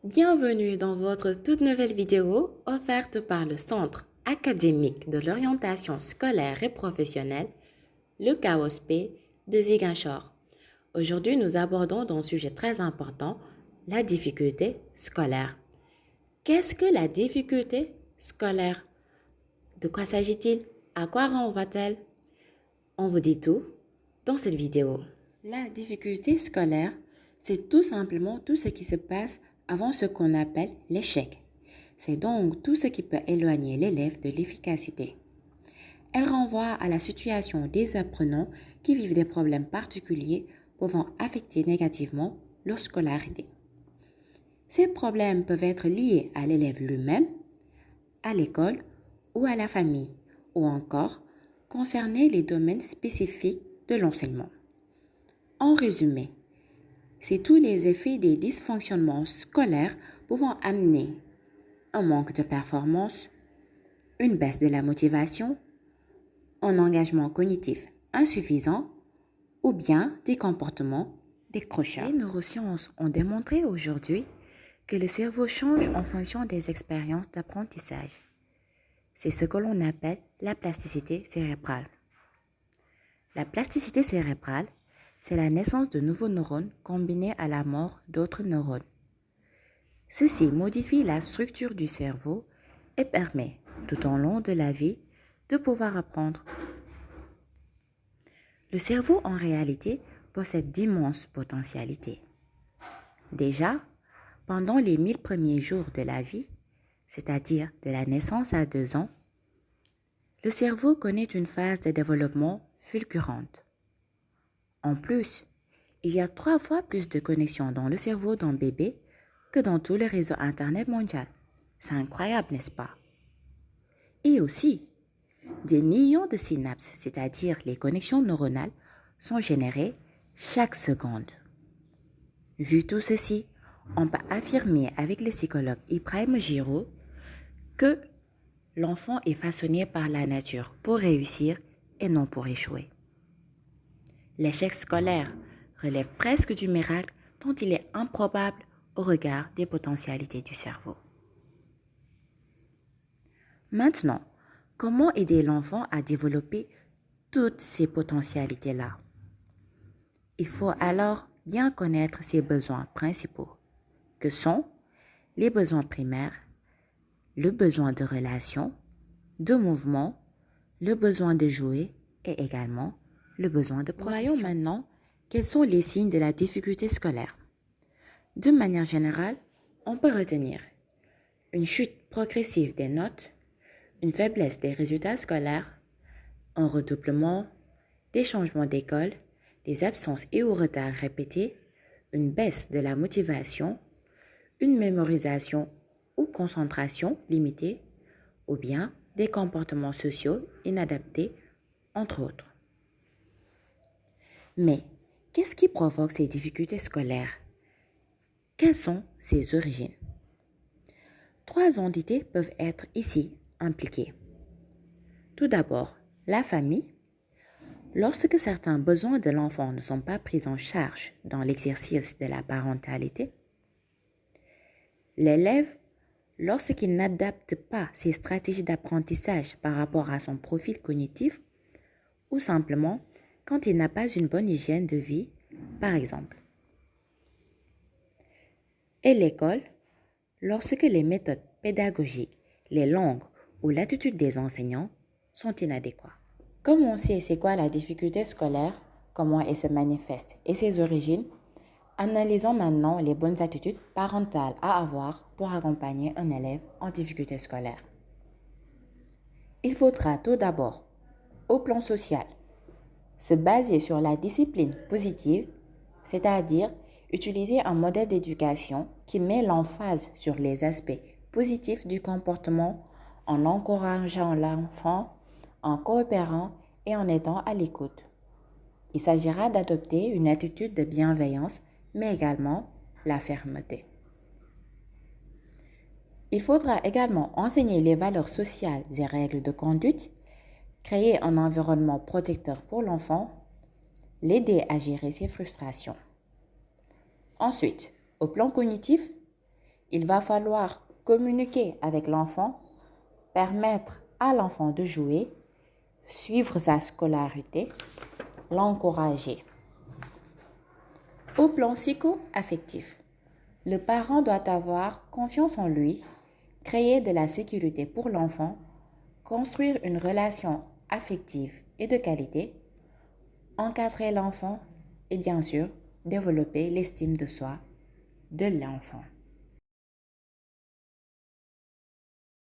Bienvenue dans votre toute nouvelle vidéo offerte par le Centre académique de l'orientation scolaire et professionnelle, le CAOSP de Ziguinchor. Aujourd'hui, nous abordons un sujet très important, la difficulté scolaire. Qu'est-ce que la difficulté scolaire? De quoi s'agit-il? À quoi renvoie-t-elle? On vous dit tout dans cette vidéo. La difficulté scolaire, c'est tout simplement tout ce qui se passe avant ce qu'on appelle l'échec. C'est donc tout ce qui peut éloigner l'élève de l'efficacité. Elle renvoie à la situation des apprenants qui vivent des problèmes particuliers pouvant affecter négativement leur scolarité. Ces problèmes peuvent être liés à l'élève lui-même, à l'école ou à la famille, ou encore concerner les domaines spécifiques de l'enseignement. En résumé, c'est tous les effets des dysfonctionnements scolaires pouvant amener un manque de performance, une baisse de la motivation, un engagement cognitif insuffisant ou bien des comportements décrocheurs. Les neurosciences ont démontré aujourd'hui que le cerveau change en fonction des expériences d'apprentissage. C'est ce que l'on appelle la plasticité cérébrale. La plasticité cérébrale, c'est la naissance de nouveaux neurones combinés à la mort d'autres neurones. Ceci modifie la structure du cerveau et permet, tout au long de la vie, de pouvoir apprendre. Le cerveau, en réalité, possède d'immenses potentialités. Déjà, pendant les 1000 premiers jours de la vie, c'est-à-dire de la naissance à 2 ans, le cerveau connaît une phase de développement fulgurante. En plus, il y a 3 fois plus de connexions dans le cerveau d'un bébé que dans tout le réseau Internet mondial. C'est incroyable, n'est-ce pas? Et aussi, des millions de synapses, c'est-à-dire les connexions neuronales, sont générées chaque seconde. Vu tout ceci, on peut affirmer avec le psychologue Ibrahim Giraud que l'enfant est façonné par la nature pour réussir et non pour échouer. L'échec scolaire relève presque du miracle dont il est improbable au regard des potentialités du cerveau. Maintenant, comment aider l'enfant à développer toutes ces potentialités-là? Il faut alors bien connaître ses besoins principaux, que sont les besoins primaires, le besoin de relation, de mouvement, le besoin de jouer et également le besoin de protection. Voyons maintenant quels sont les signes de la difficulté scolaire. De manière générale, on peut retenir une chute progressive des notes, une faiblesse des résultats scolaires, un redoublement, des changements d'école, des absences et ou retards répétés, une baisse de la motivation, une mémorisation ou concentration limitée, ou bien des comportements sociaux inadaptés, entre autres. Mais qu'est-ce qui provoque ces difficultés scolaires? Quelles sont ses origines? 3 entités peuvent être ici impliquées. Tout d'abord, la famille. Lorsque certains besoins de l'enfant ne sont pas pris en charge dans l'exercice de la parentalité. L'élève, lorsqu'il n'adapte pas ses stratégies d'apprentissage par rapport à son profil cognitif, ou simplement quand il n'a pas une bonne hygiène de vie, par exemple. Et l'école, lorsque les méthodes pédagogiques, les langues ou l'attitude des enseignants sont inadéquats. Comme on sait c'est quoi la difficulté scolaire, comment elle se manifeste et ses origines, analysons maintenant les bonnes attitudes parentales à avoir pour accompagner un élève en difficulté scolaire. Il faudra tout d'abord, au plan social, se baser sur la discipline positive, c'est-à-dire utiliser un modèle d'éducation qui met l'emphase sur les aspects positifs du comportement en encourageant l'enfant, en coopérant et en étant à l'écoute. Il s'agira d'adopter une attitude de bienveillance, mais également la fermeté. Il faudra également enseigner les valeurs sociales et règles de conduite, créer un environnement protecteur pour l'enfant, l'aider à gérer ses frustrations. Ensuite, au plan cognitif, Il va falloir communiquer avec l'enfant, permettre à l'enfant de jouer, suivre sa scolarité, l'encourager. Au plan psycho-affectif, le parent doit avoir confiance en lui, créer de la sécurité pour l'enfant, construire une relation affective et de qualité, encadrer l'enfant et bien sûr développer l'estime de soi de l'enfant.